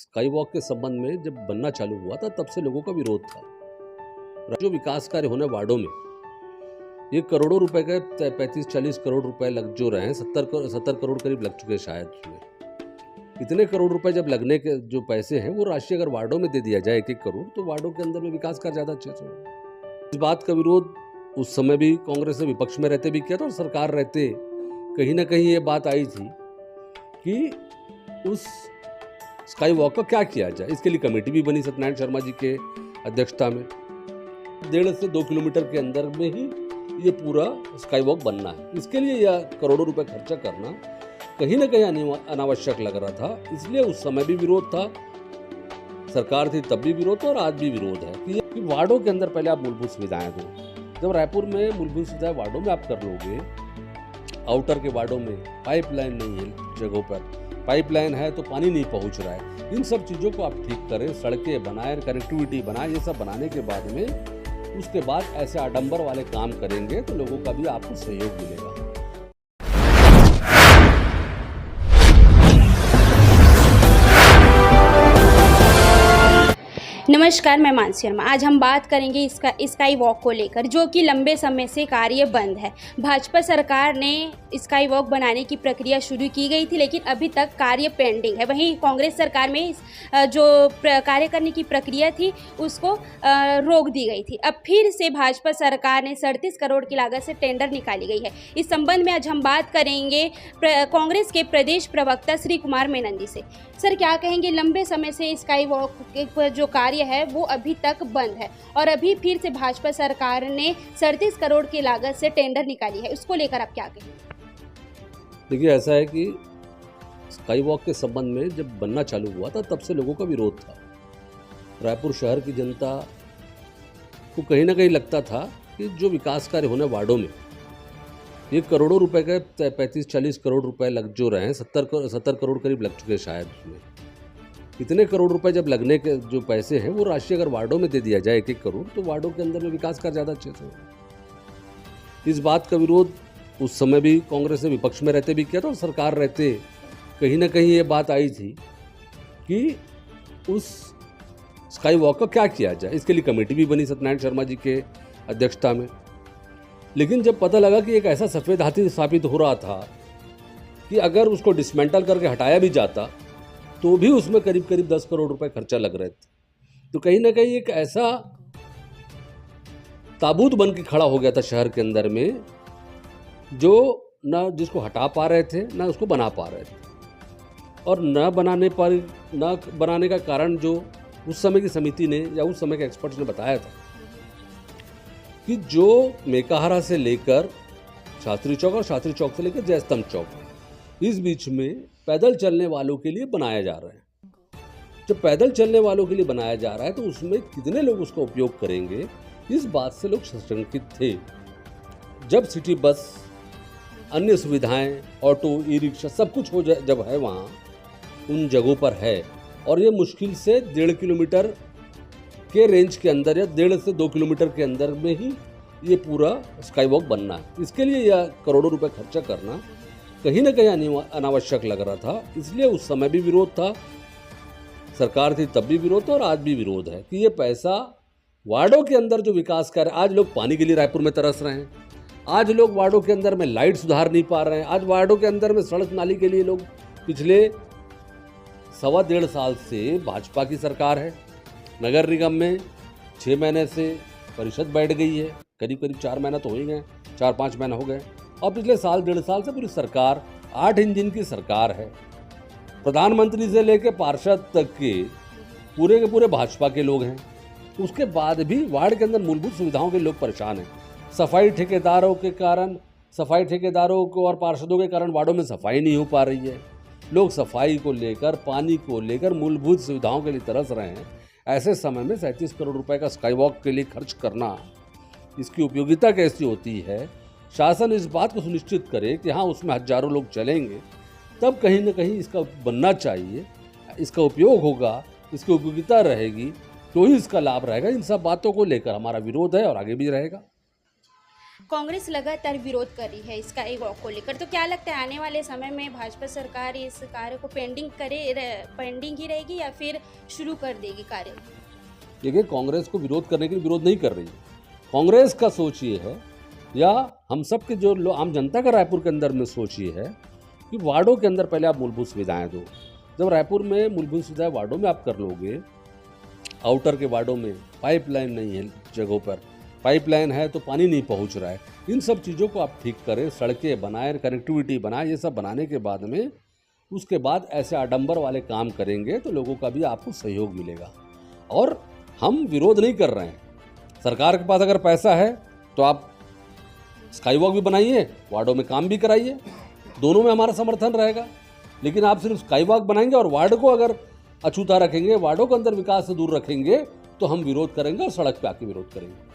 Sky walk के संबंध में जब बनना चालू हुआ था तब से लोगों का विरोध था। जो विकास कार्य होने वार्डों में ये करोड़ों रुपए के 35-40 करोड़ रुपए लग जो रहे हैं, 70 करोड़ करीब लग चुके हैं शायद उसमें। इतने करोड़ रुपए जब लगने के जो पैसे हैं वो राशि अगर वार्डों में दे दिया जाए 1-1 करोड़, तो वार्डों के अंदर में विकास कार्य ज़्यादा अच्छे से हो। इस बात का विरोध उस समय भी कांग्रेस ने विपक्ष में रहते भी किया था और सरकार रहते कहीं ना कहीं ये बात आई थी कि उस स्काई वॉक का क्या किया जाए। इसके लिए कमेटी भी बनी सत्यनारायण शर्मा जी के अध्यक्षता में। 1.5 से 2 किलोमीटर के अंदर में ही ये पूरा स्काई वॉक बनना है। इसके लिए यह करोड़ों रुपए खर्चा करना कहीं ना कहीं अनावश्यक लग रहा था, इसलिए उस समय भी विरोध था। सरकार थी तब भी विरोध था और आज भी विरोध है कि वार्डों के अंदर पहले आप मूलभूत सुविधाएं दो। जब रायपुर में मूलभूत सुविधाएं वार्डों में आप कर लोगे, आउटर के वार्डों में पाइपलाइन नहीं है, जगहों पर पाइपलाइन है तो पानी नहीं पहुंच रहा है, इन सब चीज़ों को आप ठीक करें, सड़कें बनाएं, कनेक्टिविटी बनाएं, ये सब बनाने के बाद में उसके बाद ऐसे आडंबर वाले काम करेंगे तो लोगों का भी आपको सहयोग मिलेगा। नमस्कार, मैं मानसी शर्मा। आज हम बात करेंगे स्काई वॉक को लेकर, जो कि लंबे समय से कार्य बंद है। भाजपा सरकार ने स्काई वॉक बनाने की प्रक्रिया शुरू की गई थी, लेकिन अभी तक कार्य पेंडिंग है। वहीं कांग्रेस सरकार में जो कार्य करने की प्रक्रिया थी उसको रोक दी गई थी। अब फिर से भाजपा सरकार ने 37 करोड़ की लागत से टेंडर निकाली गई है। इस संबंध में आज हम बात करेंगे कांग्रेस के प्रदेश प्रवक्ता श्री कुमार मेनंदी से। सर, क्या कहेंगे, लंबे समय से स्काई वॉक जो कार्य है वो अभी तक बंद है और अभी फिर से भाजपा सरकार ने 37 करोड़ की लागत से टेंडर निकाली है, उसको लेकर आप क्या कहेंगे? देखिए, ऐसा है कि स्काई वॉक के संबंध में जब बनना चालू हुआ था तब से लोगों का विरोध था। रायपुर शहर की जनता को कहीं ना कहीं लगता था कि जो विकास कार्य होने वार्डों में ये करोड़ों रुपए के 35-40 करोड़ रुपए लग जो रहे हैं, 70 करोड़ करीब लग चुके हैं शायद उसमें। इतने करोड़ रुपए जब लगने के जो पैसे हैं वो राशि अगर वार्डों में दे दिया जाए 1-1 करोड़, तो वार्डों के अंदर में विकास कार्य ज़्यादा अच्छे से हो। इस बात का विरोध उस समय भी कांग्रेस ने विपक्ष में रहते भी किया था और सरकार रहते कहीं ना कहीं ये बात आई थी कि उस स्काई वॉक का क्या किया जाए। इसके लिए कमेटी भी बनी सत्यनारायण शर्मा जी के अध्यक्षता में। लेकिन जब पता लगा कि एक ऐसा सफ़ेद हाथी स्थापित हो रहा था कि अगर उसको डिसमेंटल करके हटाया भी जाता तो भी उसमें करीब 10 करोड़ रुपए खर्चा लग रहे थे, तो कहीं ना कहीं एक ऐसा ताबूत बन के खड़ा हो गया था शहर के अंदर में, जो न जिसको हटा पा रहे थे न उसको बना पा रहे थे। और न बनाने का कारण जो उस समय की समिति ने या उस समय के एक्सपर्ट्स ने बताया था कि जो मेकाहारा से लेकर शास्त्री चौक और शास्त्री चौक से लेकर जयस्तंभ चौक, इस बीच में पैदल चलने वालों के लिए बनाया जा रहा है। जब पैदल चलने वालों के लिए बनाया जा रहा है तो उसमें कितने लोग उसका उपयोग करेंगे, इस बात से लोग सशंकित थे। जब सिटी बस, अन्य सुविधाएं, ऑटो, ई रिक्शा सब कुछ हो जाए, जब है वहाँ उन जगहों पर है, और ये मुश्किल से 1.5 किलोमीटर के रेंज के अंदर या 1.5 से 2 किलोमीटर के अंदर में ही ये पूरा स्काई वॉक बनना है। इसके लिए यह करोड़ों रुपए खर्चा करना कहीं ना कहीं अनावश्यक लग रहा था, इसलिए उस समय भी विरोध था। सरकार थी तब भी विरोध था और आज भी विरोध है कि ये पैसा वार्डों के अंदर जो विकास कर, आज लोग पानी के लिए रायपुर में तरस रहे हैं, आज लोग वार्डों के अंदर में लाइट सुधार नहीं पा रहे हैं, आज वार्डों के अंदर में सड़क नाली के लिए लोग, पिछले 1.25 साल से भाजपा की सरकार है, नगर निगम में 6 महीने से परिषद बैठ गई है, करीब 4 महीना तो हो ही गए, 4-5 महीना हो गए, और पिछले 1.5 साल से पूरी सरकार 8 इंजन की सरकार है। प्रधानमंत्री से लेकर पार्षद तक के पूरे भाजपा के लोग हैं। उसके बाद भी वार्ड के अंदर मूलभूत सुविधाओं के लोग परेशान हैं। सफाई ठेकेदारों के कारण, सफाई ठेकेदारों को और पार्षदों के कारण वार्डों में सफाई नहीं हो पा रही है। लोग सफाई को लेकर, पानी को लेकर, मूलभूत सुविधाओं के लिए तरस रहे हैं। ऐसे समय में 37 करोड़ रुपए का स्काई वॉक के लिए खर्च करना, इसकी उपयोगिता कैसी होती है? शासन इस बात को सुनिश्चित करे कि हाँ, उसमें हजारों लोग चलेंगे, तब कहीं ना कहीं इसका बनना चाहिए, इसका उपयोग होगा, इसकी उपयोगिता रहेगी तो ही इसका लाभ रहेगा। इन सब बातों को लेकर हमारा विरोध है और आगे भी रहेगा। कांग्रेस लगातार विरोध कर रही है स्काई वॉक को लेकर, तो क्या लगता है आने वाले समय में भाजपा सरकार इस कार्य को पेंडिंग ही रहेगी या फिर शुरू कर देगी कार्य? देखिए, कांग्रेस को विरोध करने के लिए विरोध नहीं कर रही है। कांग्रेस का सोच ये है, या हम सब के जो आम जनता का रायपुर के अंदर में सोच ये है कि वार्डों के अंदर पहले आप मूलभूत सुविधाएं दो। जब रायपुर में मूलभूत सुविधाएं वार्डों में आप कर लोगे, आउटर के वार्डों में पाइपलाइन नहीं है, जगहों पर पाइपलाइन है तो पानी नहीं पहुंच रहा है, इन सब चीज़ों को आप ठीक करें, सड़कें बनाएं, कनेक्टिविटी बनाएं, ये सब बनाने के बाद में उसके बाद ऐसे आडंबर वाले काम करेंगे तो लोगों का भी आपको सहयोग मिलेगा। और हम विरोध नहीं कर रहे हैं, सरकार के पास अगर पैसा है तो आप स्काई वॉक भी बनाइए, वार्डों में काम भी कराइए, दोनों में हमारा समर्थन रहेगा। लेकिन आप सिर्फ स्काई वॉक बनाएंगे और वार्ड को अगर अछूता रखेंगे, वार्डों के अंदर विकास से दूर रखेंगे, तो हम विरोध करेंगे और सड़क पे आके विरोध करेंगे।